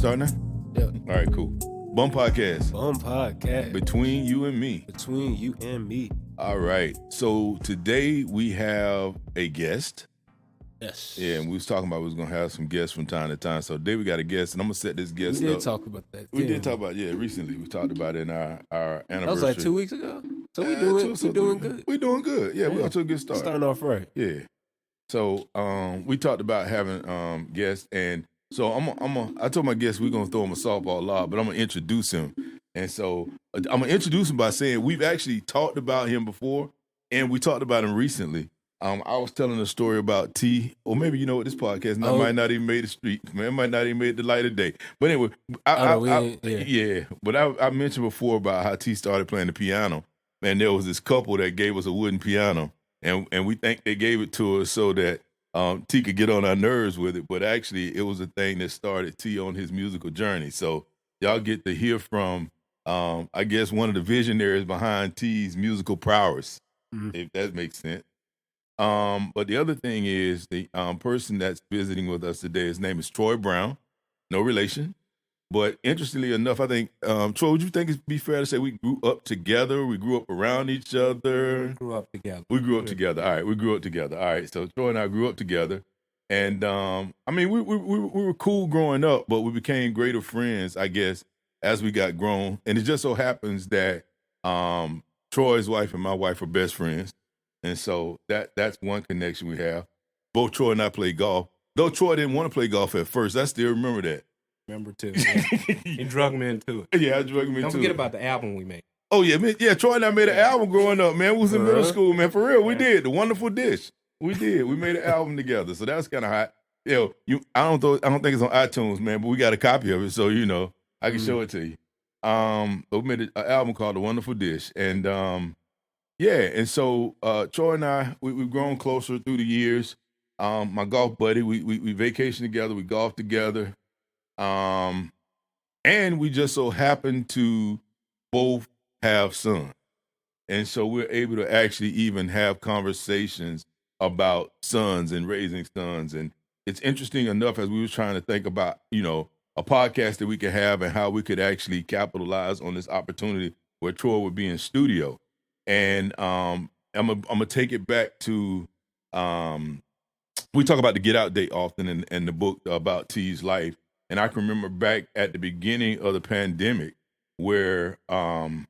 start now? Yeah. All right, cool. Bum Podcast. Bum Podcast. Between you and me. Between you and me. All right. So today we have a guest. Yes. Yeah, and we was talking about we was going to have some guests from time to time. So today we got a guest, and I'm going to set this guest up. We did talk about that. We did talk about, recently. We talked about it in our anniversary. That was like 2 weeks ago. So we doing good. We doing good. Yeah, we're off to a good start. Starting off right. Yeah. So we talked about having guests, and so I told my guests we're gonna throw him a softball lob, but I'm gonna introduce him. And so I'm gonna introduce him by saying we've actually talked about him before, and we talked about him recently. I was telling a story about T, or maybe you know what, this podcast might not even made the street, man, might not even made the light of day. But anyway, I mentioned before about how T started playing the piano, and there was this couple that gave us a wooden piano, and we think they gave it to us so that T could get on our nerves with it, but actually it was a thing that started T on his musical journey. So y'all get to hear from, I guess, one of the visionaries behind T's musical prowess, if that makes sense. But the other thing is the person that's visiting with us today, his name is Troy Brown, no relation. But interestingly enough, I think, Troy, would you think it'd be fair to say we grew up together? We grew up around each other? We grew up together. All right, we grew up together. All right, so Troy and I grew up together. And, I mean, we were cool growing up, but we became greater friends, I guess, as we got grown. And it just so happens that Troy's wife and my wife are best friends. And so that's one connection we have. Both Troy and I play golf. Though Troy didn't want to play golf at first, I still remember that. Remember too. Yeah. He drug me into it. Yeah, I drug me into it. Don't forget about the album we made. Oh yeah, man. Yeah, Troy and I made an album growing up, man. We was in middle school, man. For real, we did. The Wonderful Dish. We did. We made an album together. So that was kind of hot. I don't think it's on iTunes, man, but we got a copy of it, so I can show it to you. We made an album called The Wonderful Dish. And and so Troy and I, we've grown closer through the years. My golf buddy, we vacation together, we golf together. And we just so happen to both have sons. And so we're able to actually even have conversations about sons and raising sons. And it's interesting enough as we were trying to think about, a podcast that we could have and how we could actually capitalize on this opportunity where Troy would be in studio. And I'm gonna take it back to we talk about the Get Out date often in the book about T's life. And I can remember back at the beginning of the pandemic where I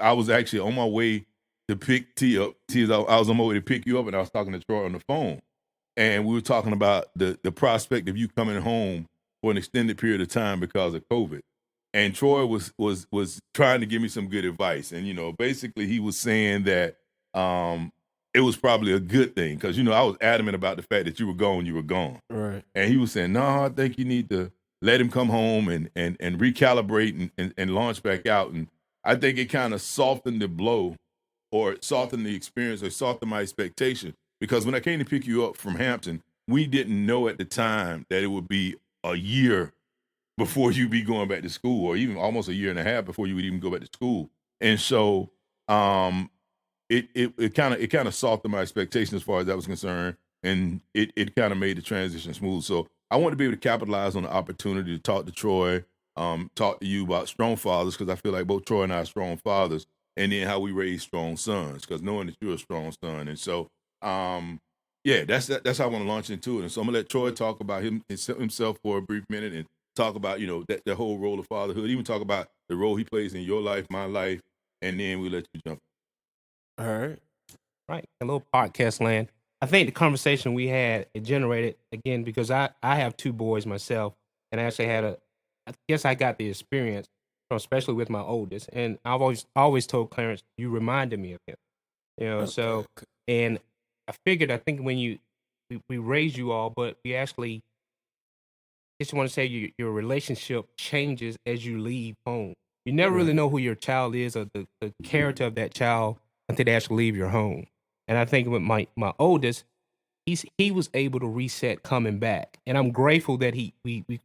was actually on my way to pick T up. I was on my way to pick you up, and I was talking to Troy on the phone. And we were talking about the prospect of you coming home for an extended period of time because of COVID. And Troy was trying to give me some good advice. And, basically he was saying that it was probably a good thing because, I was adamant about the fact that you were gone. Right. And he was saying, no, I think you need to let him come home and recalibrate and launch back out. And I think it kind of softened the blow or softened the experience or softened my expectation because when I came to pick you up from Hampton, we didn't know at the time that it would be a year before you be going back to school or even almost a year and a half before you would even go back to school. And so it kind of softened my expectations as far as that was concerned, and it kind of made the transition smooth. So I want to be able to capitalize on the opportunity to talk to Troy, talk to you about strong fathers, because I feel like both Troy and I are strong fathers, and then how we raise strong sons, because knowing that you're a strong son. And so, that's how I want to launch into it. And so I'm going to let Troy talk about himself for a brief minute and talk about, the whole role of fatherhood, even talk about the role he plays in your life, my life, and then we let you jump. All right. Right. A little podcast land. I think the conversation we had, it generated, again, because I have two boys myself, and I actually I guess I got the experience, especially with my oldest. And I've always told Clarence, you reminded me of him. So, and I think when we raised you all, but we actually, just want to say your relationship changes as you leave home. You never really know who your child is or the character of that child until they actually leave your home. And I think with my oldest, he was able to reset coming back. And I'm grateful that we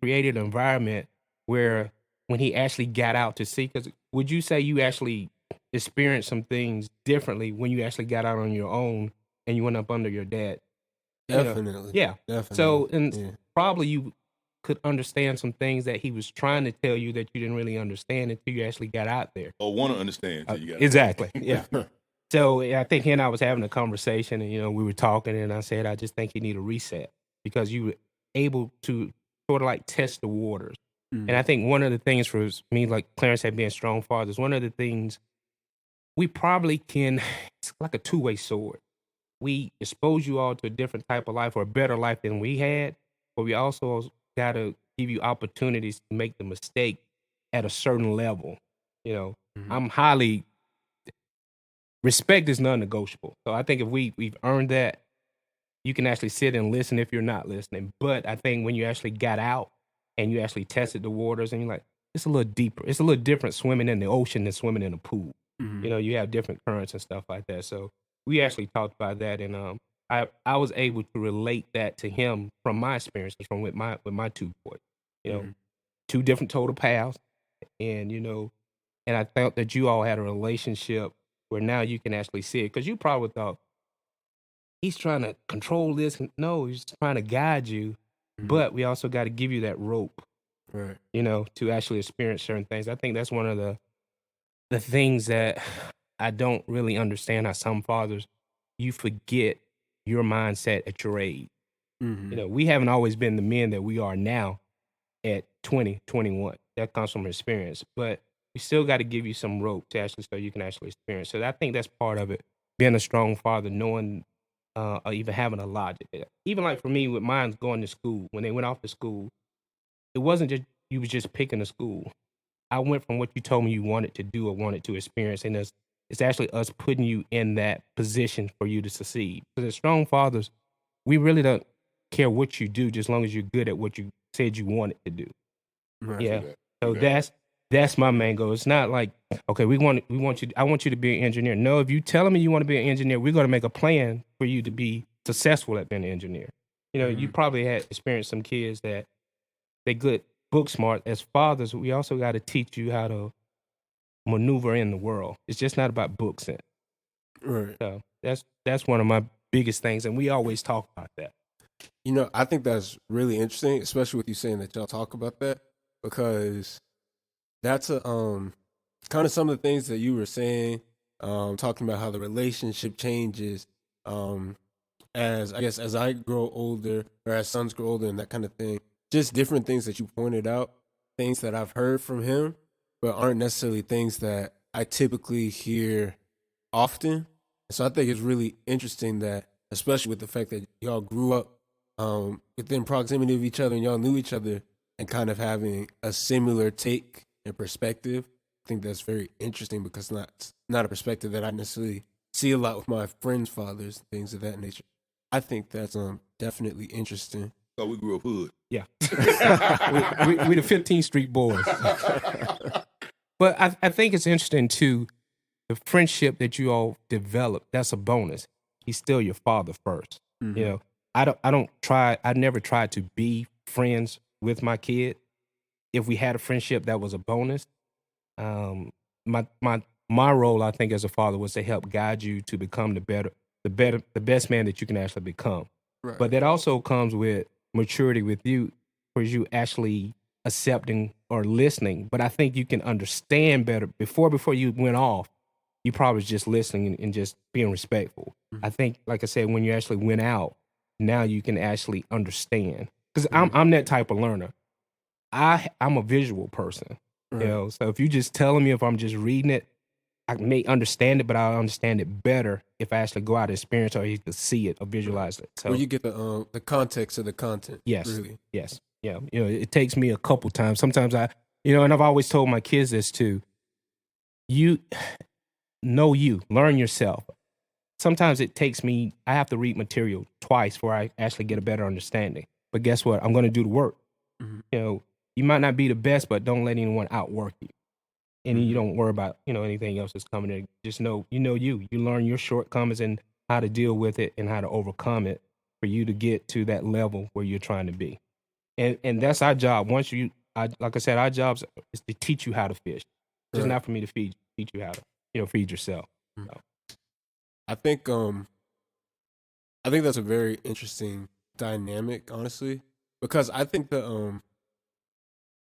created an environment where when he actually got out to see, because would you say you actually experienced some things differently when you actually got out on your own and you went up under your dad? Definitely. Yeah. Definitely. So, probably you could understand some things that he was trying to tell you that you didn't really understand until you actually got out there. Or want to understand until you got Exactly. Yeah. So I think he and I was having a conversation, and we were talking, and I said, I just think you need a reset because you were able to sort of like test the waters. And I think one of the things for me, like Clarence had being strong fathers, one of the things we probably can, it's like a two-way sword. We expose you all to a different type of life or a better life than we had, but we also got to give you opportunities to make the mistake at a certain level. I'm highly, respect is non-negotiable. So I think if we've earned that, you can actually sit and listen if you're not listening. But I think when you actually got out and you actually tested the waters and you're like, it's a little deeper. It's a little different swimming in the ocean than swimming in a pool. You have different currents and stuff like that. So we actually talked about that, and I was able to relate that to him from my experiences from with my two boys. Two different total paths, and and I felt that you all had a relationship where now you can actually see it because you probably thought he's trying to control this. No, he's trying to guide you, but we also got to give you that rope, right? To actually experience certain things. I think that's one of the things that I don't really understand how some fathers, you forget your mindset at your age. We haven't always been the men that we are now at 20, 21. That comes from experience. But we still got to give you some rope to actually so you can actually experience. So I think that's part of it. Being a strong father, knowing or even having a logic. Even like for me with mine going to school, when they went off to school, it wasn't just you was just picking a school. I went from what you told me you wanted to do or wanted to experience, and it's actually us putting you in that position for you to succeed. Because as strong fathers, we really don't care what you do, just long as you're good at what you said you wanted to do. Right. Yeah. So that's my main goal. It's not like, okay, we want you. I want you to be an engineer. No, if you telling me you want to be an engineer, we're going to make a plan for you to be successful at being an engineer. You probably had experienced some kids that they good book smart. As fathers, we also got to teach you how to maneuver in the world. It's just not about books. Right. So that's one of my biggest things, and we always talk about that. I think that's really interesting, especially with you saying that y'all talk about that, because that's a kind of some of the things that you were saying, talking about how the relationship changes as I grow older or as sons grow older and that kind of thing. Just different things that you pointed out, things that I've heard from him, but aren't necessarily things that I typically hear often. So I think it's really interesting that, especially with the fact that y'all grew up within proximity of each other and y'all knew each other and kind of having a similar take and perspective. I think that's very interesting because it's not a perspective that I necessarily see a lot with my friends' fathers, things of that nature. I think that's definitely interesting. So we grew up hood. Yeah. we the 15th Street boys. But I think it's interesting too, the friendship that you all develop, that's a bonus. He's still your father first. I never tried to be friends with my kid. If we had a friendship, that was a bonus. My role, I think, as a father was to help guide you to become the best man that you can actually become. Right. But that also comes with maturity with you, for you actually accepting or listening. But I think you can understand better before you went off. You probably was just listening and just being respectful. I think, like I said, when you actually went out, now you can actually understand. Because I'm that type of learner. I'm a visual person. Right. So if you just telling me, if I'm just reading it, I may understand it, but I'll understand it better if I actually go out and experience or you can see it or visualize it. So where you get the context of the content. yes, Really. yes, yeah. It takes me a couple times. Sometimes and I've always told my kids this too. You learn yourself. Sometimes it takes me, I have to read material twice before I actually get a better understanding. But guess what? I'm going to do the work. You might not be the best, but don't let anyone outwork you. And you don't worry about, anything else that's coming in. Just know, you learn your shortcomings and how to deal with it and how to overcome it for you to get to that level where you're trying to be. And that's our job. Like I said, our job is to teach you how to fish. Just not for me to teach you how to, feed yourself. So. I think that's a very interesting dynamic, honestly, because I think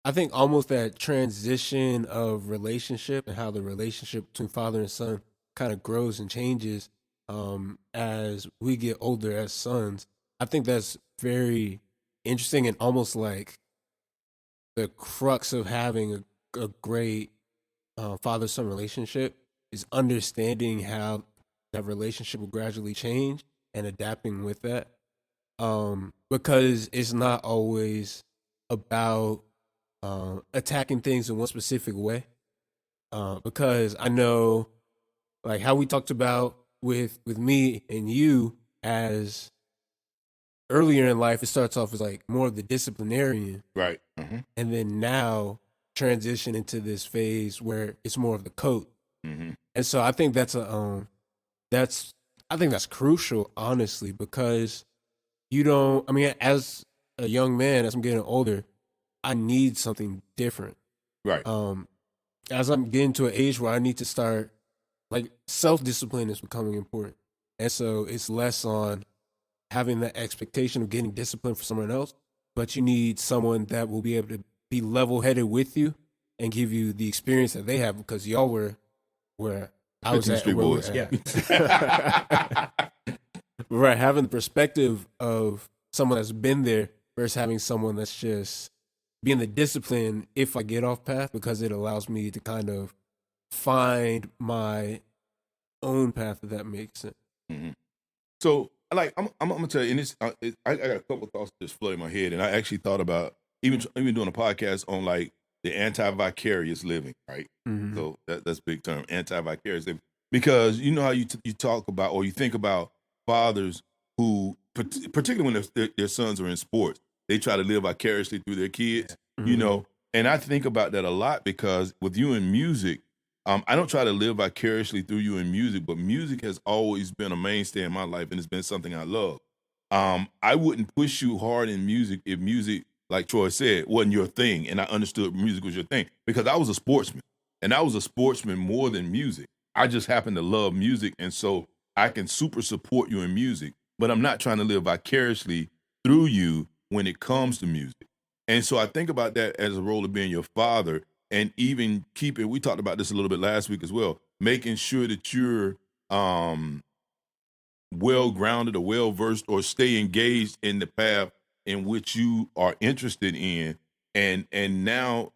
I think almost that transition of relationship and how the relationship between father and son kind of grows and changes as we get older as sons. I think that's very interesting and almost like the crux of having a great father son relationship is understanding how that relationship will gradually change and adapting with that. Because it's not always about attacking things in one specific way. Because I know, like how we talked about with me and you as earlier in life, it starts off as like more of the disciplinarian, Right. and then now transition into this phase where it's more of the coach. And so I think that's I think that's crucial, honestly, because you don't. I mean, as a young man, as I'm getting older, I need something different. Right. As I'm getting to an age where I need to start, like self discipline is becoming important, and so it's less on having that expectation of getting disciplined for someone else, but you need someone that will be able to be level headed with you and give you the experience that they have because y'all were where I was 15th at. Street Where we're Boys. at. Right, having the perspective of someone that's been there versus having someone that's just being the discipline if I get off path because it allows me to kind of find my own path, if that makes sense. So, like, I'm gonna tell you, and I got a couple of thoughts just flooding my head, and I actually thought about even doing a podcast on like the anti-vicarious living, right? So that's a big term, anti-vicarious living, because you know how you talk about or you think about fathers who, particularly when their sons are in sports, they try to live vicariously through their kids, you know, and I think about that a lot because with you in music. I don't try to live vicariously through you in music, but music has always been a mainstay in my life, and it's been something I love. I wouldn't push you hard in music if music, like Troy said, wasn't your thing, and I understood music was your thing because I was a sportsman, and I was a sportsman more than music. I just happen to love music, and so I can super support you in music, but I'm not trying to live vicariously through you when it comes to music. And so I think about that as a role of being your father and even keeping, we talked about this a little bit last week as well, making sure that you're well grounded or well versed or stay engaged in the path in which you are interested in. And now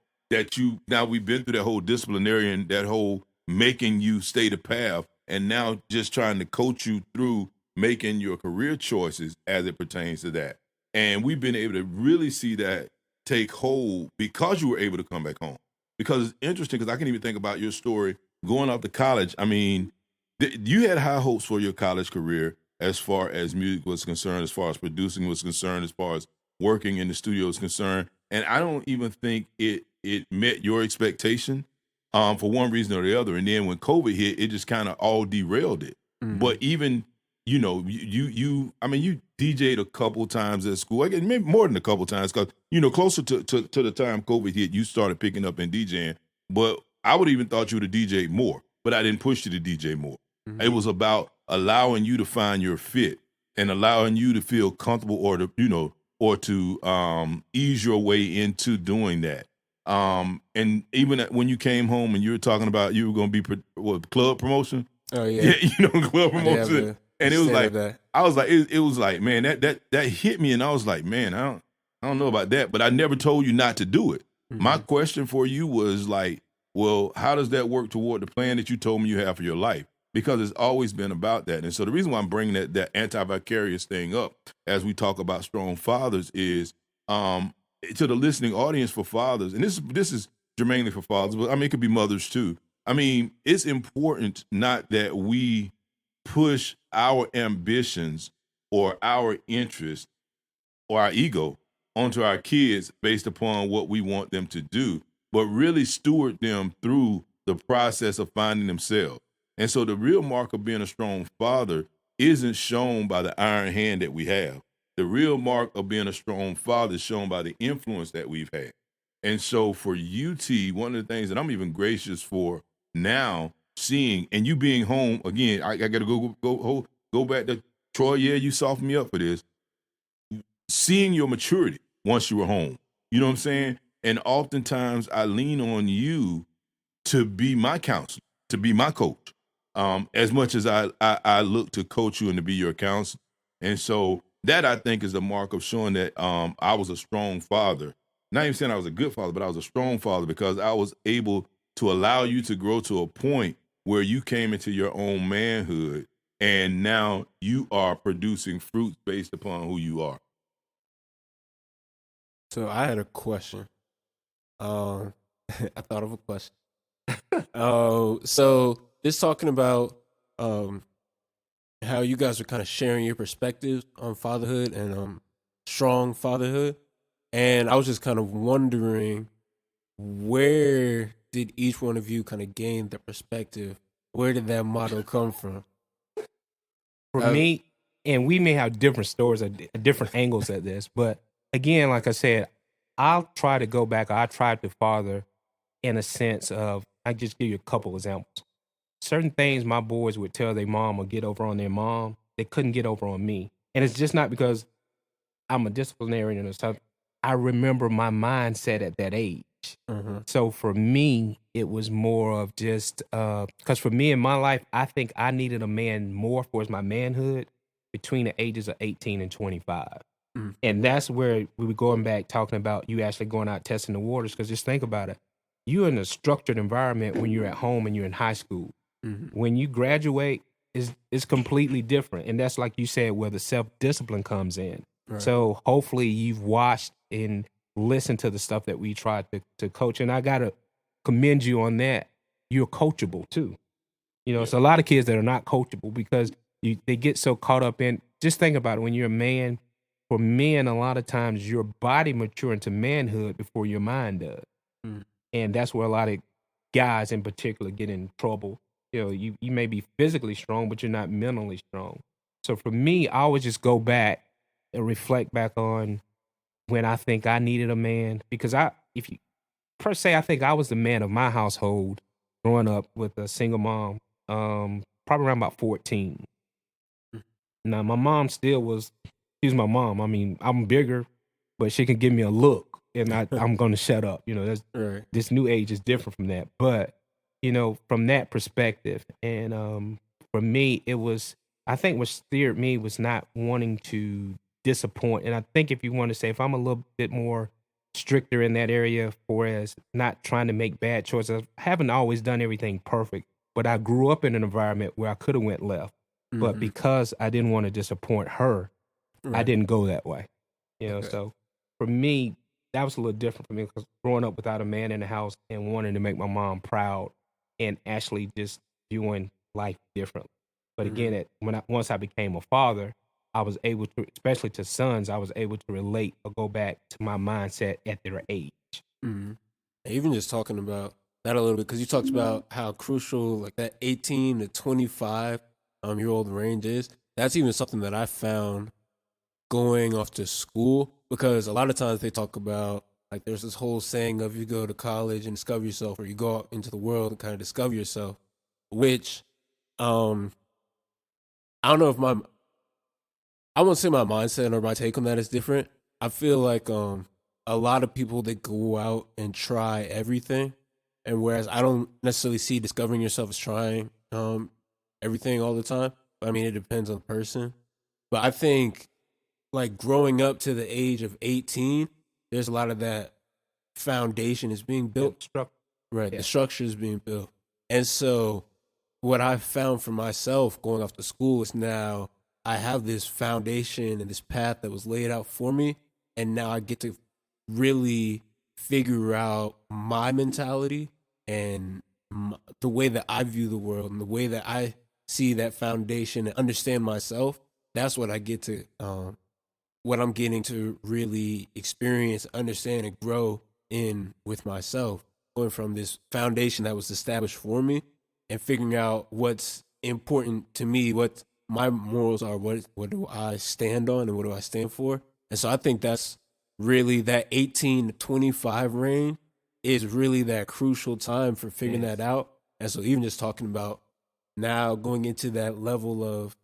now we've been through that whole disciplinarian, that whole making you stay the path, and now just trying to coach you through making your career choices as it pertains to that. And we've been able to really see that take hold because you were able to come back home. Because it's interesting, because I can even think about your story going off to college. I mean, you had high hopes for your college career as far as music was concerned, as far as producing was concerned, as far as working in the studio is concerned. And I don't even think it met your expectation for one reason or the other. And then when COVID hit, it just kind of all derailed it. But even, you know, you DJ'd a couple times at school. I guess maybe more than a couple times because, you know, closer to the time COVID hit, you started picking up and DJing. But I would even thought you would have DJ'd more, but I didn't push you to DJ more. It was about allowing you to find your fit and allowing you to feel comfortable or to, you know, or to ease your way into doing that. And even when you came home and you were talking about you were going to be club promotion. Oh yeah, you know, club promotion. And it was like, I was like, it was like, man, that hit me. And I was like, man, I don't know about that, but I never told you not to do it. My question for you was like, well, how does that work toward the plan that you told me you have for your life? Because it's always been about that. And so the reason why I'm bringing that anti-vicarious thing up as we talk about strong fathers is to the listening audience for fathers, and this is germane for fathers, but I mean, it could be mothers too. I mean, it's important not that we push our ambitions or our interests or our ego onto our kids based upon what we want them to do, but really steward them through the process of finding themselves. And so the real mark of being a strong father isn't shown by the iron hand that we have. The real mark of being a strong father is shown by the influence that we've had. And so for UT, one of the things that I'm even gracious for now, seeing and you being home again, I got to go back to Troy. Yeah, you softened me up for this. Seeing your maturity once you were home, you know what I'm saying? And oftentimes I lean on you to be my counselor, to be my coach, as much as I look to coach you and to be your counselor. And so that I think is a mark of showing that I was a strong father. Not even saying I was a good father, but I was a strong father because I was able to allow you to grow to a point where you came into your own manhood and now you are producing fruits based upon who you are. So I had a question. I thought of a question. So just talking about how you guys are kind of sharing your perspectives on fatherhood and strong fatherhood, and I was just kind of wondering, where did each one of you kind of gain the perspective? Where did that motto come from? For me, and we may have different stories or different angles at this, but again, like I said, I'll try to go back. I tried to father in a sense of, I just give you a couple examples. Certain things my boys would tell their mom or get over on their mom, they couldn't get over on me. And it's just not because I'm a disciplinarian or something. I remember my mindset at that age. So for me, it was more of just because for me in my life, I think I needed a man more for my manhood between the ages of 18 and 25. And that's where we were going back talking about you actually going out testing the waters. Because just think about it. You're in a structured environment when you're at home and you're in high school. When you graduate, it's completely different. And that's like you said, where the self-discipline comes in. Right. So hopefully you've watched and listened to the stuff that we tried to coach. And I got to commend you on that. You're coachable too. You know, it's a lot of kids that are not coachable because they get so caught up in, just think about it, when you're a man, for men, a lot of times your body mature into manhood before your mind does. And that's where a lot of guys in particular get in trouble. You know, you may be physically strong, but you're not mentally strong. So for me, I always just go back and reflect back on when I think I needed a man. Because I think I was the man of my household growing up with a single mom, probably around about 14. Now, my mom still was, she's my mom. I mean, I'm bigger, but she can give me a look and I'm going to shut up. You know, that's, Right. this new age is different from that. But, you know, from that perspective, and for me, it was, I think what steered me was not wanting to disappoint. And I think if you want to say, if I'm a little bit more stricter in that area, for as not trying to make bad choices, I haven't always done everything perfect, but I grew up in an environment where I could have went left. But because I didn't want to disappoint her, I didn't go that way. You know, so for me, that was a little different for me because growing up without a man in the house and wanting to make my mom proud and actually just viewing life differently. But again, once I became a father, I was able to, especially to sons, I was able to relate or go back to my mindset at their age. Even just talking about that a little bit, because you talked about how crucial like that 18 to 25 year old range is. That's even something that I found going off to school, because a lot of times they talk about, like, there's this whole saying of you go to college and discover yourself, or you go out into the world and kind of discover yourself, which I don't know if I won't say my mindset or my take on that is different. I feel like a lot of people, they go out and try everything, and whereas I don't necessarily see discovering yourself as trying everything all the time. I mean, it depends on the person. But I think, like, growing up to the age of 18, there's a lot of that foundation is being built. Right, the structure is being built. And so what I've found for myself going off to school is now I have this foundation and this path that was laid out for me. And now I get to really figure out my mentality and the way that I view the world and the way that I see that foundation and understand myself. That's what I get to, what I'm getting to really experience, understand, and grow in with myself, going from this foundation that was established for me and figuring out what's important to me, what my morals are, what do I stand on and what do I stand for. And so I think that's really that 18 to 25 range is really that crucial time for figuring that out. And so even just talking about now going into that level of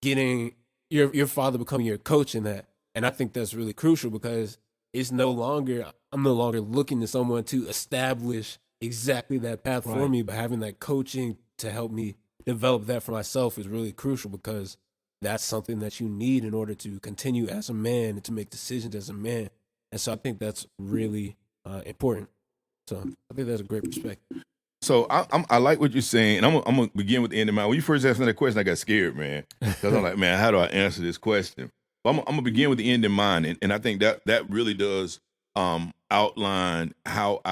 getting your father becoming your coach in that. And I think that's really crucial, because I'm no longer looking to someone to establish exactly that path for Right. me, but having that coaching to help me develop that for myself is really crucial, because that's something that you need in order to continue as a man and to make decisions as a man. And so I think that's really important. So I think that's a great perspective. So I like what you're saying, and I'm gonna begin with the end in mind. When you first asked me that question, I got scared, man, because I'm like, man, how do I answer this question? But I'm gonna begin with the end in mind, and I think that really does outline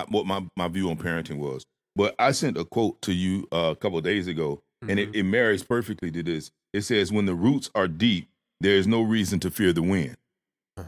what my view on parenting was. But I sent a quote to you a couple of days ago, and it marries perfectly to this. It says, "When the roots are deep, there is no reason to fear the wind."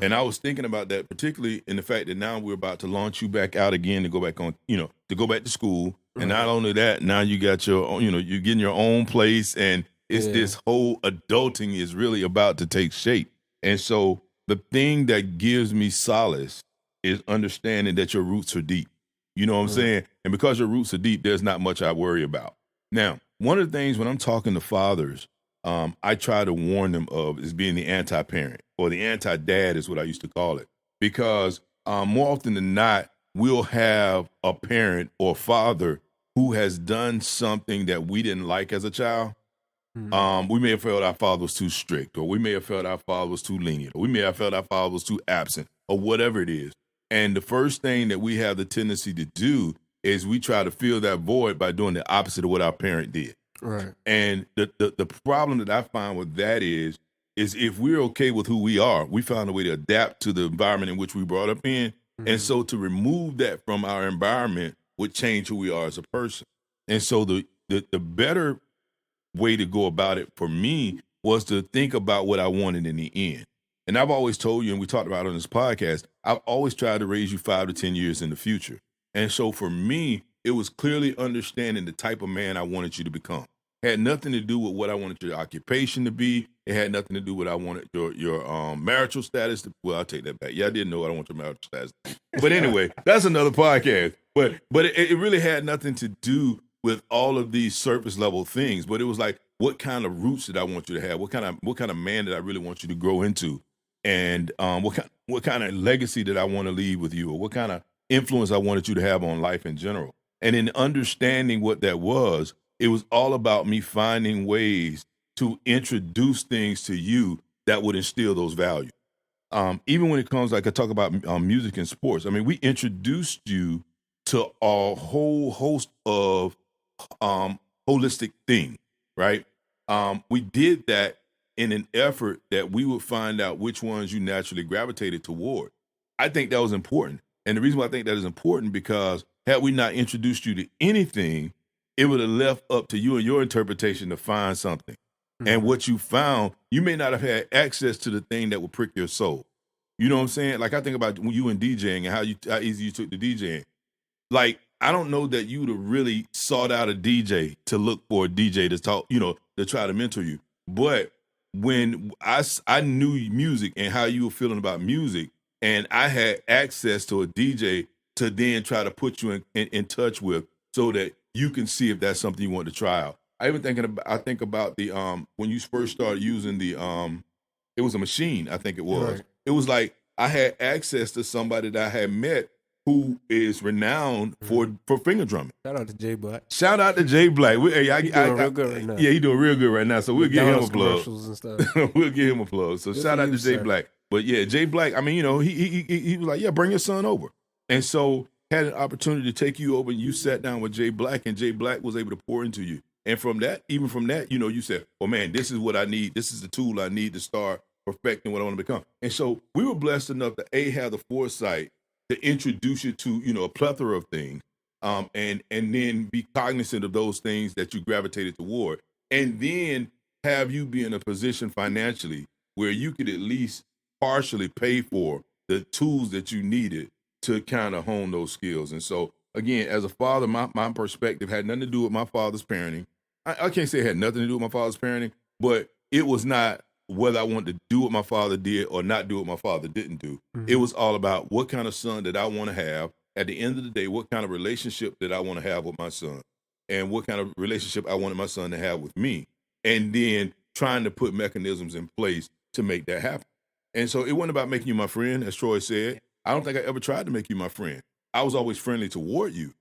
And I was thinking about that, particularly in the fact that now we're about to launch you back out again to go back on, to go back to school. And not only that, now you got your own, you're getting your own place, and it's this whole adulting is really about to take shape. And so the thing that gives me solace is understanding that your roots are deep. You know what I'm saying? And because your roots are deep, there's not much I worry about. Now, one of the things when I'm talking to fathers, I try to warn them of is being the anti-parent, or the anti-dad is what I used to call it. Because more often than not, we'll have a parent or father who has done something that we didn't like as a child. We may have felt our father was too strict, or we may have felt our father was too lenient, or we may have felt our father was too absent, or whatever it is. And the first thing that we have the tendency to do is we try to fill that void by doing the opposite of what our parent did. Right. And the problem that I find with that is if we're okay with who we are, we found a way to adapt to the environment in which we brought up in. And so to remove that from our environment would change who we are as a person. And so the better way to go about it for me was to think about what I wanted in the end. And I've always told you, and we talked about it on this podcast, I've always tried to raise you 5 to 10 years in the future. And so for me, it was clearly understanding the type of man I wanted you to become. It had nothing to do with what I wanted your occupation to be. It had nothing to do with what I wanted your marital status to. Well, I'll take that back. Yeah, I didn't know I don't want your marital status. But anyway, that's another podcast. But it really had nothing to do with all of these surface level things. But it was like, what kind of roots did I want you to have? What kind of man did I really want you to grow into? And what kind of legacy did I want to leave with you? Or what kind of influence I wanted you to have on life in general? And in understanding what that was, it was all about me finding ways to introduce things to you that would instill those values. Even when it comes, like I talk about music and sports, I mean, we introduced you to a whole host of holistic things, right? We did that in an effort that we would find out which ones you naturally gravitated toward. I think that was important. And the reason why I think that is important, because had we not introduced you to anything, it would have left up to you and your interpretation to find something. And what you found, you may not have had access to the thing that would prick your soul. You know what I'm saying? Like I think about you and DJing and how easy you took to DJing. Like, I don't know that you would have really sought out a DJ to look for a DJ to talk, to try to mentor you. But when I knew music and how you were feeling about music, and I had access to a DJ to then try to put you in touch with, so that you can see if that's something you want to try out. I think about the when you first started using the it was a machine, I think it was. Right. It was like I had access to somebody that I had met who is renowned for finger drumming. Shout out to Jay Black. Shout out to Jay Black. He's doing real good right now. Yeah, he's doing real good right now. So we'll give him a plug. Commercials and stuff. We'll give him a plug. So Good shout for out you, to Jay sir. Black. But yeah, Jay Black, I mean, he was like, yeah, bring your son over. And so had an opportunity to take you over, and you sat down with Jay Black, and Jay Black was able to pour into you. And from that, you said, well, man, this is what I need. This is the tool I need to start perfecting what I want to become. And so we were blessed enough to have the foresight to introduce you to, a plethora of things, and then be cognizant of those things that you gravitated toward, and then have you be in a position financially where you could at least partially pay for the tools that you needed to kind of hone those skills. And so, again, as a father, my perspective had nothing to do with my father's parenting. I can't say it had nothing to do with my father's parenting, but it was not whether I wanted to do what my father did or not do what my father didn't do. It was all about what kind of son did I want to have. At the end of the day, what kind of relationship did I want to have with my son, and what kind of relationship I wanted my son to have with me, and then trying to put mechanisms in place to make that happen. And so it wasn't about making you my friend, as Troy said. I don't think I ever tried to make you my friend. I was always friendly toward you.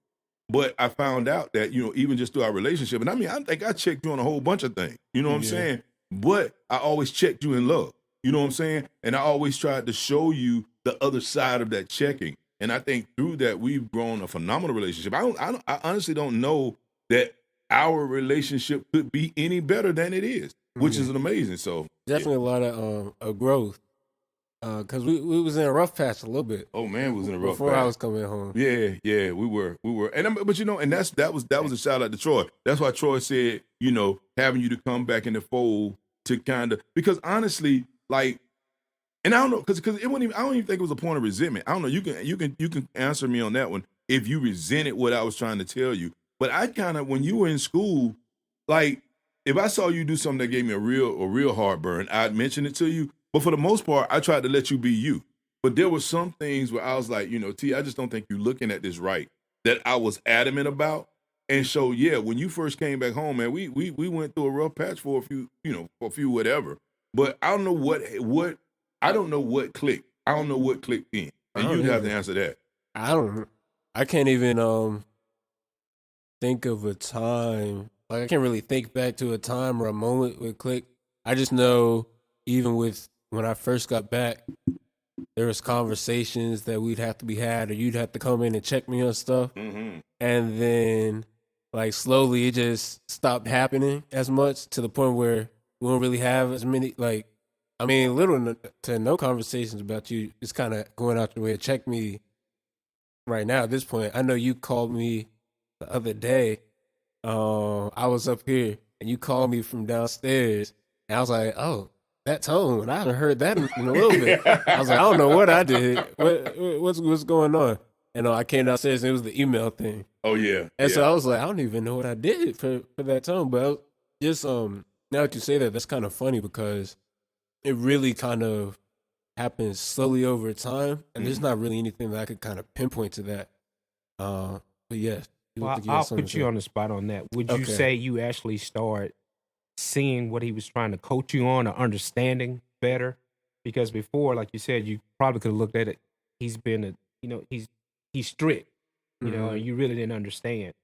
But I found out that, even just through our relationship, and I mean, I think I checked you on a whole bunch of things. You know what I'm Yeah. saying? But I always checked you in love. You know what I'm saying? And I always tried to show you the other side of that checking. And I think through that, we've grown a phenomenal relationship. I honestly don't know that our relationship could be any better than it is, which is an amazing. So Definitely a lot of growth. Because we was in a rough patch a little bit oh man, it was in a rough before I patch. was coming home. Yeah, we were, but and that was a shout out to Troy. That's why Troy said, having you to come back in the fold to kind of, because honestly, like, and I don't know, because it wasn't even, I don't even think it was a point of resentment. I don't know. You can answer me on that one if you resented what I was trying to tell you. But I kind of, when you were in school, like, if I saw you do something that gave me a real heartburn, I'd mention it to you. But for the most part, I tried to let you be you. But there were some things where I was like, T, I just don't think you're looking at this right, that I was adamant about. And so, yeah, when you first came back home, man, we went through a rough patch for a few whatever. But I don't know what clicked. I don't know what clicked in. And you'd have to answer that. I can't even think of a time. Like, I can't really think back to a time or a moment with click. I just know, even with when I first got back, there was conversations that we'd have to be had, or you'd have to come in and check me on stuff. Mm-hmm. And then, like, slowly it just stopped happening as much, to the point where we don't really have as many, like, I mean, little to no conversations about you. It's kind of going out your way to check me right now at this point. I know you called me the other day. I was up here and you called me from downstairs, and I was like, oh, that tone, I haven't heard that in a little bit. I was like, I don't know what I did. What's going on? And I came downstairs and it was the email thing. Oh yeah. And so I was like, I don't even know what I did for that tone. But just now that you say that, that's kind of funny, because it really kind of happens slowly over time, and there's not really anything that I could kind of pinpoint to that. But yes. Well, I'll put you on the spot on that. Would you say you actually start seeing what he was trying to coach you on, or understanding better? Because before, like you said, you probably could have looked at it. He's been he's strict, and you really didn't understand.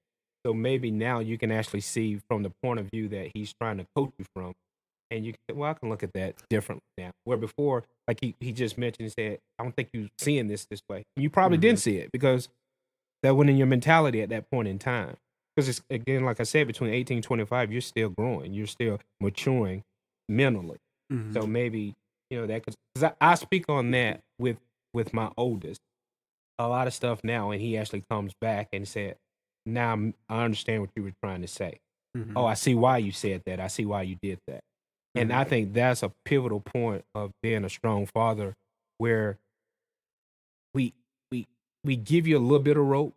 So maybe now you can actually see from the point of view that he's trying to coach you from. And you can say, well, I can look at that differently now. Where before, like he just mentioned, he said, I don't think you're seeing this way. And you probably didn't see it, because that went in your mentality at that point in time. Because it's, again, like I said, between 18 and 25, you're still growing. You're still maturing mentally. So maybe, that, because I speak on that with my oldest. A lot of stuff now, and he actually comes back and said, now I understand what you were trying to say. Oh, I see why you said that. I see why you did that. And I think that's a pivotal point of being a strong father, where we give you a little bit of rope,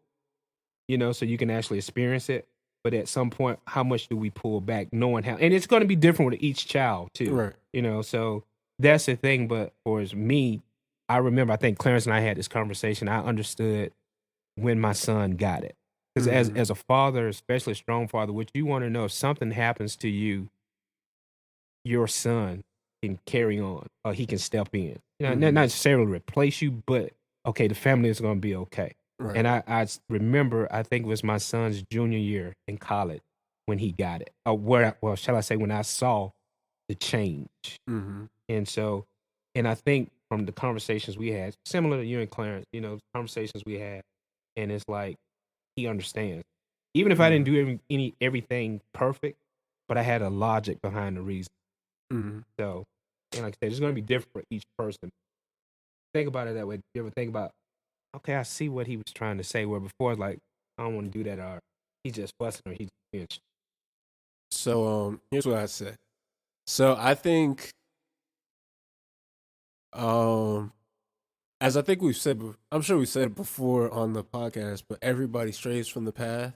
so you can actually experience it. But at some point, how much do we pull back, knowing how? And it's going to be different with each child too, right? So that's the thing. But for me, I remember, I think Clarence and I had this conversation. I understood when my son got it, because as a father, especially a strong father, what you want to know, if something happens to you, your son can carry on, or he can step in. Not necessarily replace you, but okay, the family is going to be okay. Right. And I remember, I think it was my son's junior year in college when he got it. Shall I say, when I saw the change. And so, and I think from the conversations we had, similar to you and Clarence, conversations we had, and it's like, he understands. Even if I didn't do everything perfect, but I had a logic behind the reason. So, and like I said, it's going to be different for each person. Think about it that way. You ever think about, okay, I see what he was trying to say, where before, like, I don't want to do that, or he's just fussing, or he's being. So, here's what I say. So, I think, as I think we've said, I'm sure we said it before on the podcast, but everybody strays from the path.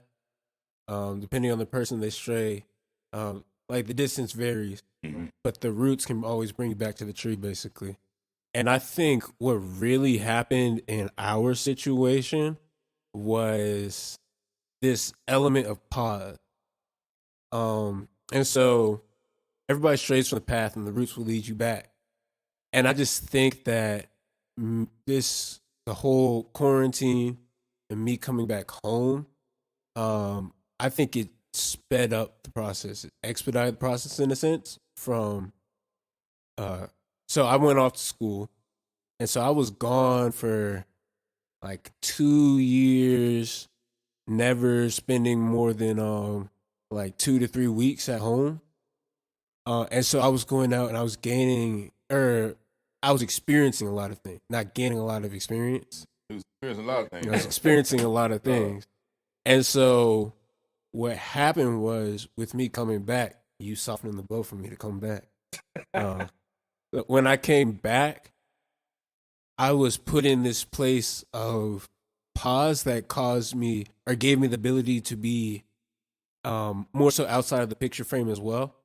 Depending on the person they stray, like, the distance varies, but the roots can always bring you back to the tree, basically. And I think what really happened in our situation was this element of pause. And so everybody strays from the path, and the roots will lead you back. And I just think that this the whole quarantine and me coming back home, I think it sped up the process, it expedited the process in a sense. From so I went off to school, and so I was gone for like 2 years, never spending more than like 2 to 3 weeks at home. And so I was going out and I was I was experiencing a lot of things, not gaining a lot of experience. It was experiencing a lot of things. I was experiencing a lot of things. And so what happened was, with me coming back, you softening the blow for me to come back. But when I came back, I was put in this place of pause that caused me, or gave me the ability to be more so outside of the picture frame as well.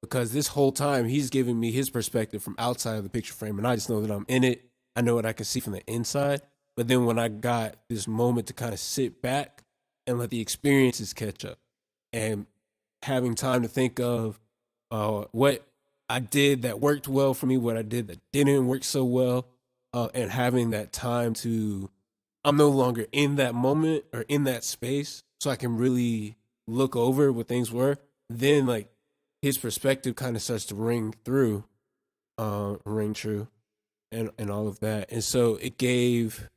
Because this whole time he's giving me his perspective from outside of the picture frame, and I just know that I'm in it. I know what I can see from the inside. But then when I got this moment to kind of sit back and let the experiences catch up, and having time to think of what I did that worked well for me, what I did that didn't work so well, and having that time to, I'm no longer in that moment or in that space, so I can really look over what things were. Then like his perspective kind of starts to ring true, and all of that. And so it gave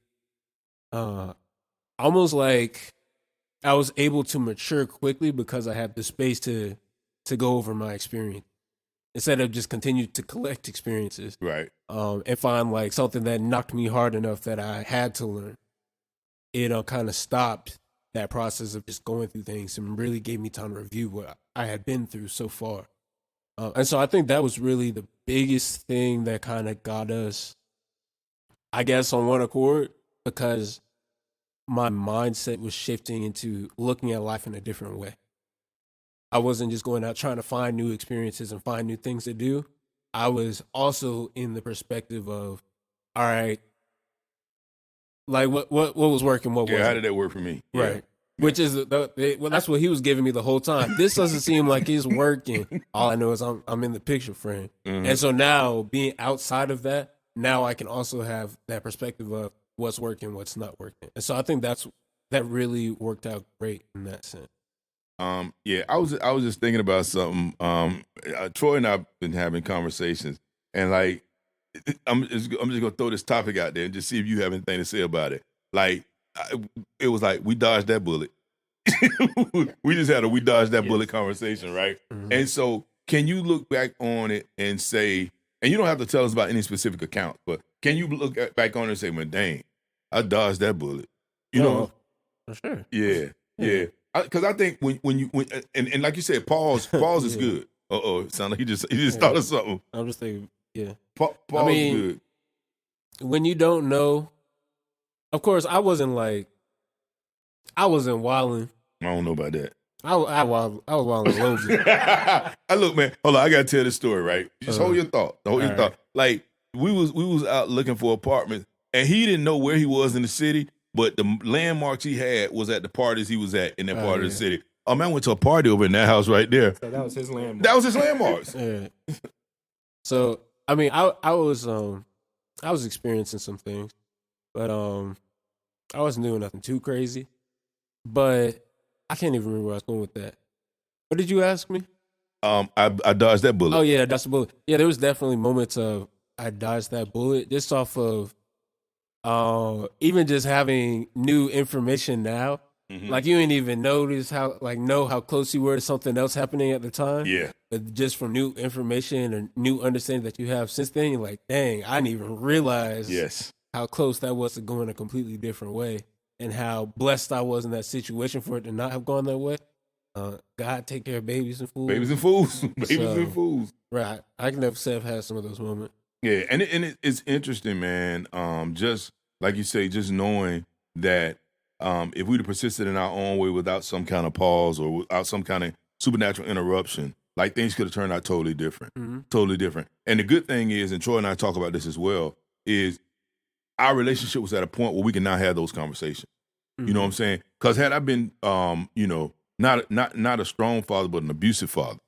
almost like I was able to mature quickly because I had the space to go over my experience instead of just continue to collect experiences. Right. And find like something that knocked me hard enough that I had to learn. It kind of stopped that process of just going through things and really gave me time to review what I had been through so far. And so I think that was really the biggest thing that kind of got us, I guess, on one accord, because my mindset was shifting into looking at life in a different way. I wasn't just going out trying to find new experiences and find new things to do. I was also in the perspective of, all right, like what was working, what wasn't. How did that work for me? Right. Yeah. Which is well, that's what he was giving me the whole time. This doesn't seem like it's working. All I know is I'm in the picture frame. Mm-hmm. And so now, being outside of that, now I can also have that perspective of what's working, what's not working. And so I think that really worked out great in that sense. Yeah, I was just thinking about something. Troy and I've been having conversations, and like I'm just gonna throw this topic out there and just see if you have anything to say about it. Like, it was like we dodged that bullet. We just had a we dodged that bullet conversation, right? Mm-hmm. And so, can you look back on it and say, and you don't have to tell us about any specific account, but can you look back on it and say, "Man, dang, I dodged that bullet." You know, for sure. Yeah. Because I think when and like you said, pause is good. It sounded like he just thought of something. I'm just thinking, yeah. Pause is good. When you don't know, of course, I wasn't wilding. I don't know about that. I was wilding loads. Look, man, hold on. I gotta tell this story, right? Just hold your thought. Hold your thought. Like we was out looking for apartments, and he didn't know where he was in the city. But the landmarks he had was at the parties he was at in that part of the city. Oh, man, I went to a party over in that house right there. So that was his landmark. That was his landmarks. Yeah. So, I mean, I was experiencing some things, but I wasn't doing nothing too crazy. But I can't even remember where I was going with that. What did you ask me? I dodged that bullet. Oh, yeah, that's the bullet. Yeah, there was definitely moments of I dodged that bullet just off of even just having new information now. Mm-hmm. Like, you ain't even notice know how close you were to something else happening at the time. Yeah. But just from new information or new understanding that you have since then, you're like, dang, I didn't even realize how close that was to going a completely different way, and how blessed I was in that situation for it to not have gone that way. God take care of babies and fools. Babies and fools. And fools. Right. I can never say I've had some of those moments. Yeah, and it's interesting, man. Just like you say, just knowing that if we'd have persisted in our own way without some kind of pause or without some kind of supernatural interruption, like, things could have turned out totally different. Mm-hmm. Totally different. And the good thing is, and Troy and I talk about this as well, is our relationship was at a point where we can now have those conversations. Mm-hmm. You know what I'm saying? Because had I been, not a strong father, but an abusive father,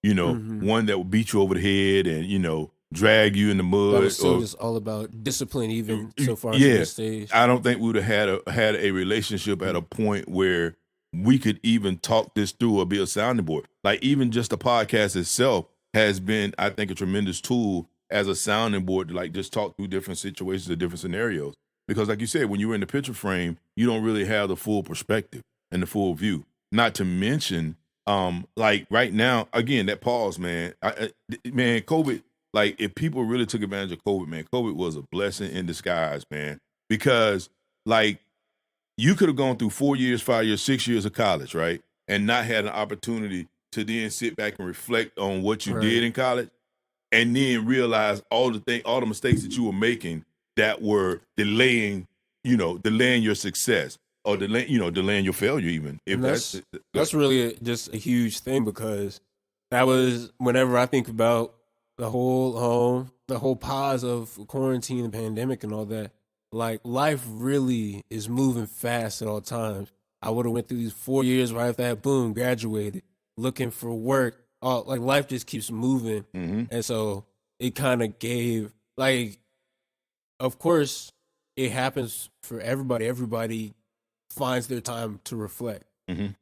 one that would beat you over the head and, drag you in the That mud. was still Or, just all about discipline, even so far as yeah, this stage. I don't think we would have had a relationship at a point where we could even talk this through or be a sounding board. Like even just the podcast itself has been, I think, a tremendous tool as a sounding board to like just talk through different situations or different scenarios. Because like you said, when you're in the picture frame, you don't really have the full perspective and the full view. Not to mention, like right now, again, that pause, man. Man, COVID, like if people really took advantage of COVID, man, COVID was a blessing in disguise, man. Because like you could have gone through 4 years, 5 years, 6 years of college, right? And not had an opportunity to then sit back and reflect on what you Right. did in college and then realize all the mistakes that you were making that were delaying your success or delaying your failure even. If And that's that's really just a huge thing, because that was whenever I think about the whole pause of quarantine and pandemic and all that. Like life really is moving fast at all times. I would have went through these 4 years right after that, boom, graduated, looking for work. Like life just keeps moving, Mhm. and so it kind of gave like, of course, it happens for everybody. Everybody finds their time to reflect. Mhm.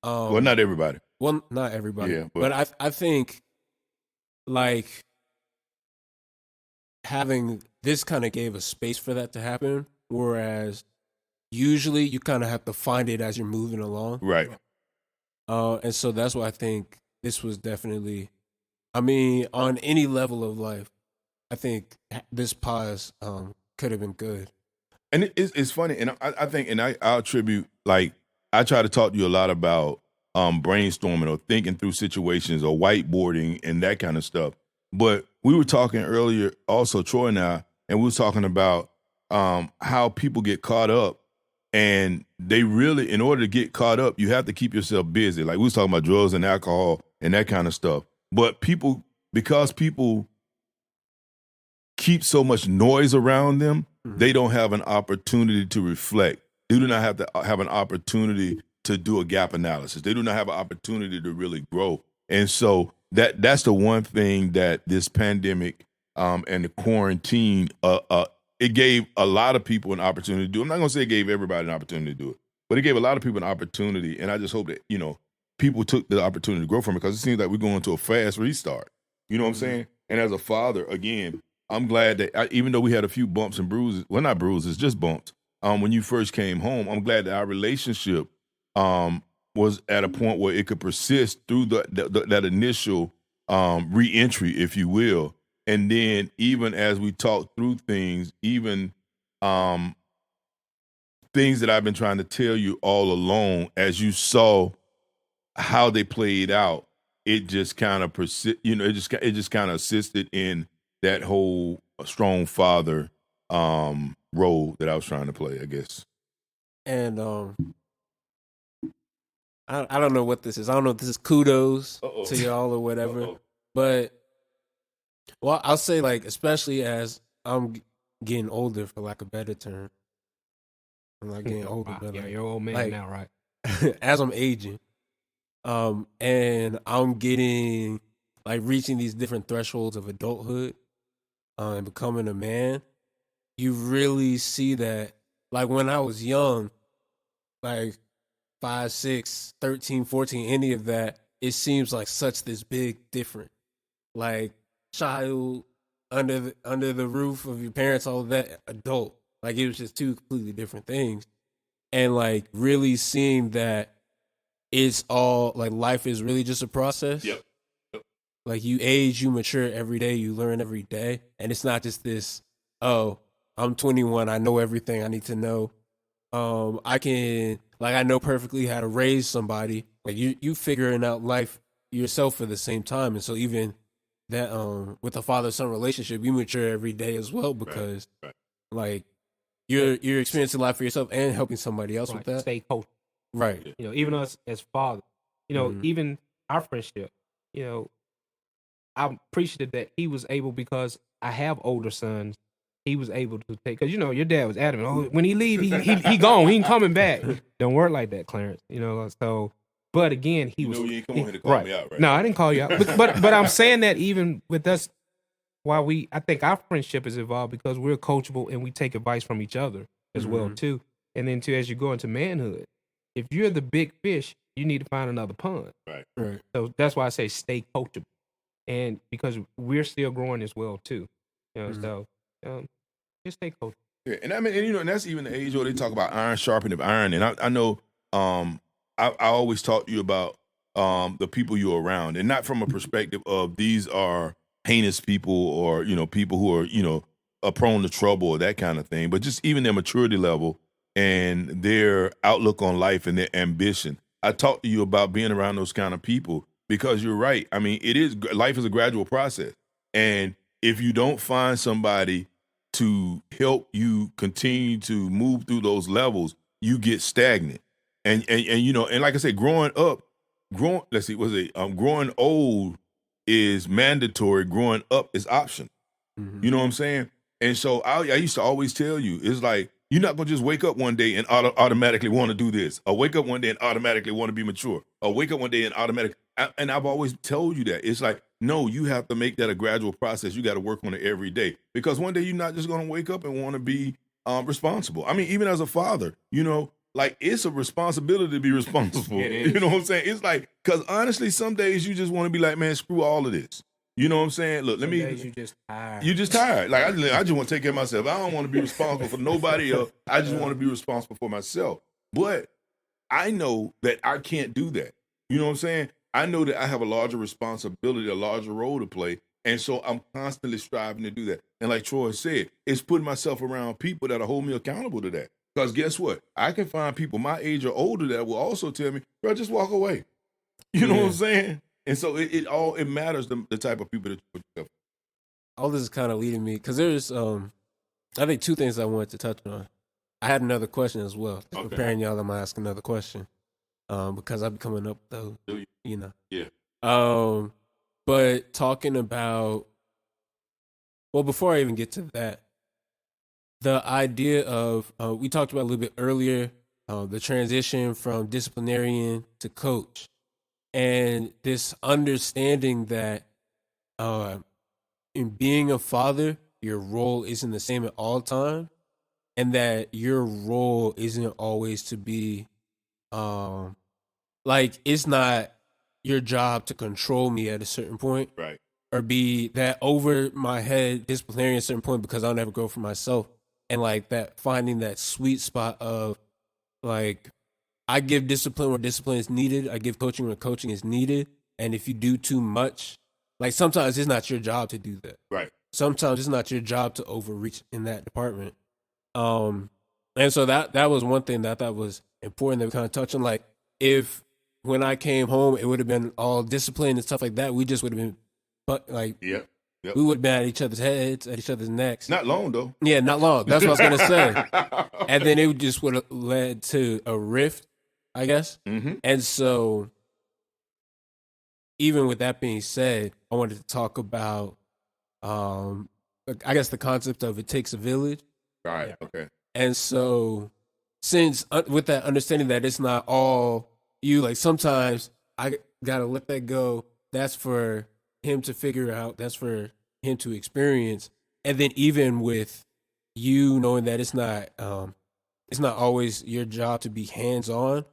Um, Well, not everybody. well, not everybody. Yeah, but but- I think like having this kind of gave a space for that to happen, whereas usually you kind of have to find it as you're moving along. Right. And so that's why I think this was definitely, I mean, on any level of life, I think this pause could have been good. And it's funny, and I think, and I'll attribute, like, I try to talk to you a lot about brainstorming or thinking through situations or whiteboarding and that kind of stuff. But we were talking earlier, also Troy and I, and we were talking about how people get caught up, and they really, in order to get caught up, you have to keep yourself busy. Like we was talking about drugs and alcohol and that kind of stuff. But because people keep so much noise around them, they don't have an opportunity to reflect. They do not have an opportunity to do a gap analysis. They do not have an opportunity to really grow. And so that's the one thing that this pandemic and the quarantine, it gave a lot of people an opportunity to do. I'm not going to say it gave everybody an opportunity to do it, but it gave a lot of people an opportunity. And I just hope that, people took the opportunity to grow from it, because it seems like we're going to a fast restart. You know what I'm saying? And as a father, again, I'm glad that even though we had a few bumps and bruises, well, not bruises, just bumps, when you first came home, I'm glad that our relationship was at a point where it could persist through that initial re-entry, if you will. And then even as we talked through things, even things that I've been trying to tell you all along, as you saw how they played out, it just kind of it just kind of assisted in that whole strong father role that I was trying to play, I guess. And I don't know what this is. I don't know if this is kudos to y'all or whatever. But well, I'll say, like, especially as I'm getting older, for lack of a better term. I'm not getting older, Wow. but Yeah, like, you're an old man like- now, right? as I'm aging, and I'm getting like reaching these different thresholds of adulthood, and becoming a man, you really see that. Like when I was young, like 5, 6, 13, 14, any of that, it seems like such this big difference. Like child under the roof of your parents, all of that, adult. Like it was just two completely different things. And like really seeing that it's all like life is really just a process. Yep. Like you age, you mature every day, you learn every day. And it's not just this, oh, I'm 21, I know everything I need to know. I know perfectly how to raise somebody. Like you figuring out life yourself at the same time. And so even that with a father-son relationship, you mature every day as well, because Right. like you're experiencing life for yourself and helping somebody else Right. with that. Stay coach. Right. Even us as fathers, Mhm. even our friendship, I'm appreciative that he was able, because I have older sons. He was able to take, because your dad was adamant. Oh, when he leave, he gone. He ain't coming back. Don't work like that, Clarence. So, but again, he You was. know you ain't come on here to call me out, right? No, I didn't call you out. But I'm saying that even with us why I think our friendship has evolved because we're coachable and we take advice from each other as well too. And then too, as you go into manhood, if you're the big fish, you need to find another pond. Right. So that's why I say stay coachable, and because we're still growing as well too. So just stay coachable. Yeah, and I mean, and, and that's even the age where they talk about iron sharpening iron. And I know I always talk to you about the people you're around, and not from a perspective of these are heinous people or people who are are prone to trouble or that kind of thing, but just even their maturity level and their outlook on life and their ambition. I talk to you about being around those kind of people because you're right. I mean, life is a gradual process, and if you don't find somebody to help you continue to move through those levels, you get stagnant. And and like I said, growing old is mandatory, growing up is optional. You know what I'm saying? And so I used to always tell you, it's like, you're not gonna just wake up one day and automatically want to do this, or wake up one day and automatically want to be mature, or wake up one day and and I've always told you that. It's like, no, you have to make that a gradual process. You got to work on it every day, because one day you're not just gonna wake up and want to be responsible. I mean, even as a father, like, it's a responsibility to be responsible. It is. You know what I'm saying? It's like, because honestly, some days you just want to be like, man, screw all of this. You know what I'm saying? Look, Some days you just tired. You're just tired. Like, I just want to take care of myself. I don't want to be responsible for nobody else. I just want to be responsible for myself. But I know that I can't do that. You know what I'm saying? I know that I have a larger responsibility, a larger role to play. And so I'm constantly striving to do that. And like Troy said, it's putting myself around people that'll hold me accountable to that. Because guess what? I can find people my age or older that will also tell me, bro, just walk away. You know what I'm saying? And so it matters the type of people that you put yourself. All this is kind of leading me because there's I think two things I wanted to touch on. I had another question as well. Just Okay. preparing y'all, I'm gonna ask another question because I've been coming up though. Yeah. But talking about, well, before I even get to that, the idea of we talked about a little bit earlier the transition from disciplinarian to coach. And this understanding that in being a father, your role isn't the same at all times, and that your role isn't always to be like, it's not your job to control me at a certain point, Right. or be that over my head disciplinarian at a certain point because I'll never grow for myself. And like that, finding that sweet spot of like, I give discipline where discipline is needed. I give coaching where coaching is needed. And if you do too much, like, sometimes it's not your job to do that. Right. Sometimes it's not your job to overreach in that department. And so that was one thing that I thought was important that we kind of touched on. Like, if when I came home, it would have been all discipline and stuff like that, we just would have been, but like, Yep. we would have been at each other's heads, at each other's necks. Not long though. Yeah, not long. That's what I was gonna say. And then it just would have led to a rift, I guess. Mm-hmm. And so, even with that being said, I wanted to talk about, I guess, the concept of it takes a village. Right. Okay. And so, since with that understanding that it's not all you, like, sometimes I gotta let that go. That's for him to figure out. That's for him to experience. And then even with you knowing that it's not always your job to be hands on.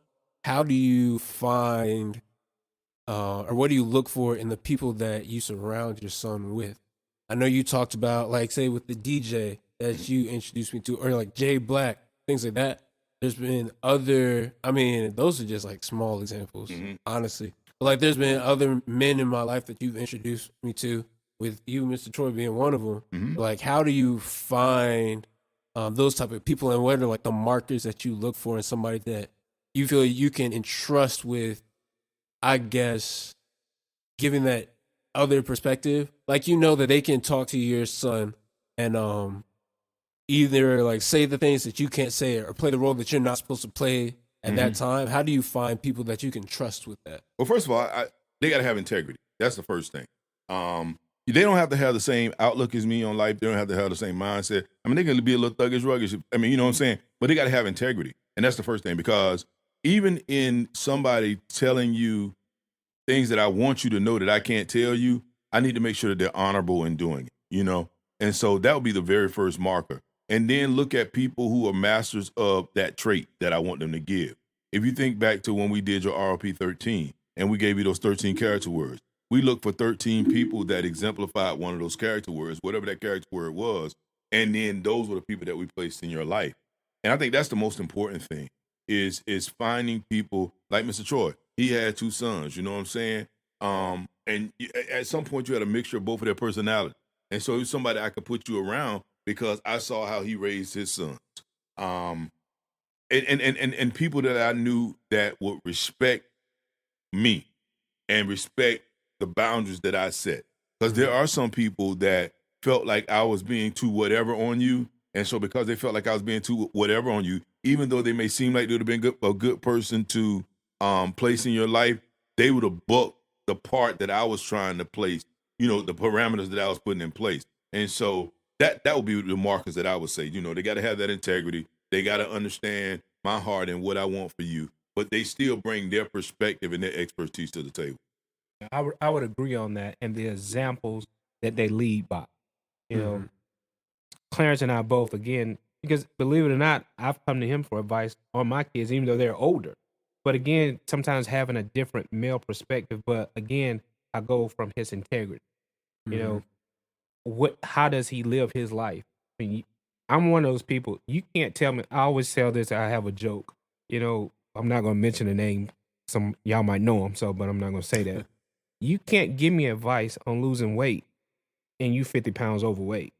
How do you find, or what do you look for in the people that you surround your son with? I know you talked about, like, say with the DJ that you introduced me to, or like Jay Black, things like that. There's been other, I mean, those are just like small examples, honestly. But like, there's been other men in my life that you've introduced me to, with you, Mr. Troy, being one of them. Like, how do you find those type of people, and what are like the markers that you look for in somebody that you feel you can entrust with, I guess, giving that other perspective? Like, you know that they can talk to your son and either like say the things that you can't say or play the role that you're not supposed to play at that time. How do you find people that you can trust with that? Well, first of all, they got to have integrity. That's the first thing. They don't have to have the same outlook as me on life. They don't have to have the same mindset. I mean, they can be a little thuggish, ruggish. I mean, you know what I'm saying? But they got to have integrity. And that's the first thing, because even in somebody telling you things that I want you to know that I can't tell you, I need to make sure that they're honorable in doing it. you know? And so that would be the very first marker. And then look at people who are masters of that trait that I want them to give. If you think back to when we did your RLP 13 and we gave you those 13 character words, we looked for 13 people that exemplified one of those character words, whatever that character word was. And then those were the people that we placed in your life. And I think that's the most important thing is finding people like Mr. Troy. He had 2 sons, you know what I'm saying? And at some point you had a mixture of both of their personalities. And so he was somebody I could put you around because I saw how he raised his sons. And people that I knew that would respect me and respect the boundaries that I set. Because there are some people that felt like I was being too whatever on you. And so because they felt like I was being too whatever on you, even though they may seem like they would have been a good person to place in your life, they would have bucked the part that I was trying to place, you know, the parameters that I was putting in place. And so that would be the markers that I would say, you know, they got to have that integrity. They got to understand my heart and what I want for you, but they still bring their perspective and their expertise to the table. I would agree on that, and the examples that they lead by. You know, Clarence and I both, again, because believe it or not, I've come to him for advice on my kids, even though they're older. But again, sometimes having a different male perspective. But again, I go from his integrity. You know, how does he live his life? I mean, I'm one of those people. You can't tell me. I always tell this. I have a joke. You know, I'm not going to mention the name. Some y'all might know him, but I'm not going to say that. You can't give me advice on losing weight, and you 50 pounds overweight.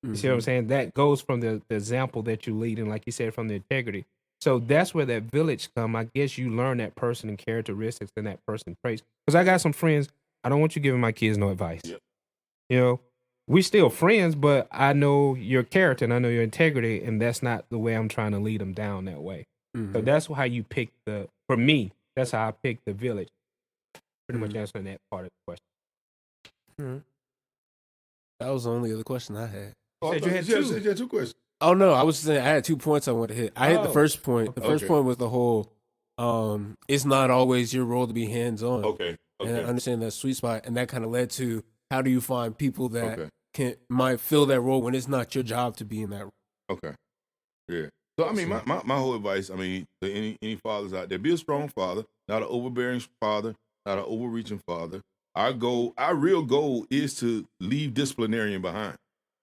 You see what I'm saying? That goes from the example that you lead, and like you said, from the integrity. So that's where that village come. I guess you learn that person and characteristics and that person traits. Because I got some friends. I don't want you giving my kids no advice. Yep. You know, we still friends, but I know your character and I know your integrity, and that's not the way I'm trying to lead them down that way. So that's how you pick for me, that's how I pick the village. Pretty much answering that part of the question. That was the only other question I had. You had 2 questions. Oh no, I was saying I had 2 points I wanted to hit. I hit the first point. The first point was the whole it's not always your role to be hands-on. Okay. And I understand that sweet spot, and that kind of led to how do you find people that might fill that role when it's not your job to be in that role. Okay. Yeah. So I mean my whole advice, I mean, to any fathers out there, be a strong father, not an overbearing father, not an overreaching father. Our real goal is to leave disciplinarian behind.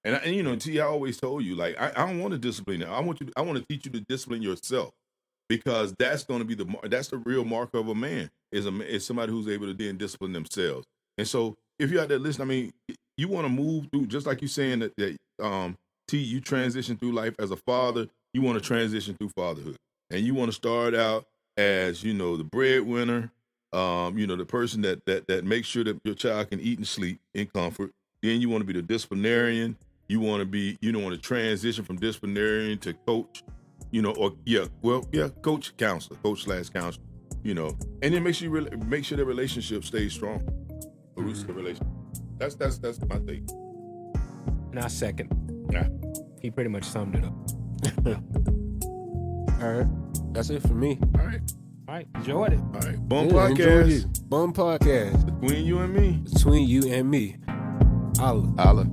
And you know, T, I always told you, like, I don't want to discipline you. I want to teach you to discipline yourself, because that's going to be that's the real marker of a man is somebody who's able to then discipline themselves. And so if you're out there listening, I mean, you want to move through, just like you're saying that T, you transition through life as a father, you want to transition through fatherhood. And you want to start out as, you know, the breadwinner, you know, the person that makes sure that your child can eat and sleep in comfort. Then you want to be the disciplinarian. You want to transition from disciplinarian to coach, you know, or coach/counselor, you know, and then make sure the relationship stays strong. The roots of the relationship. That's my thing. And I second. Yeah. He pretty much summed it up. All right. That's it for me. All right. Enjoyed it. All right. Podcast. Bum Podcast. Between you and me. Between you and me. Holla.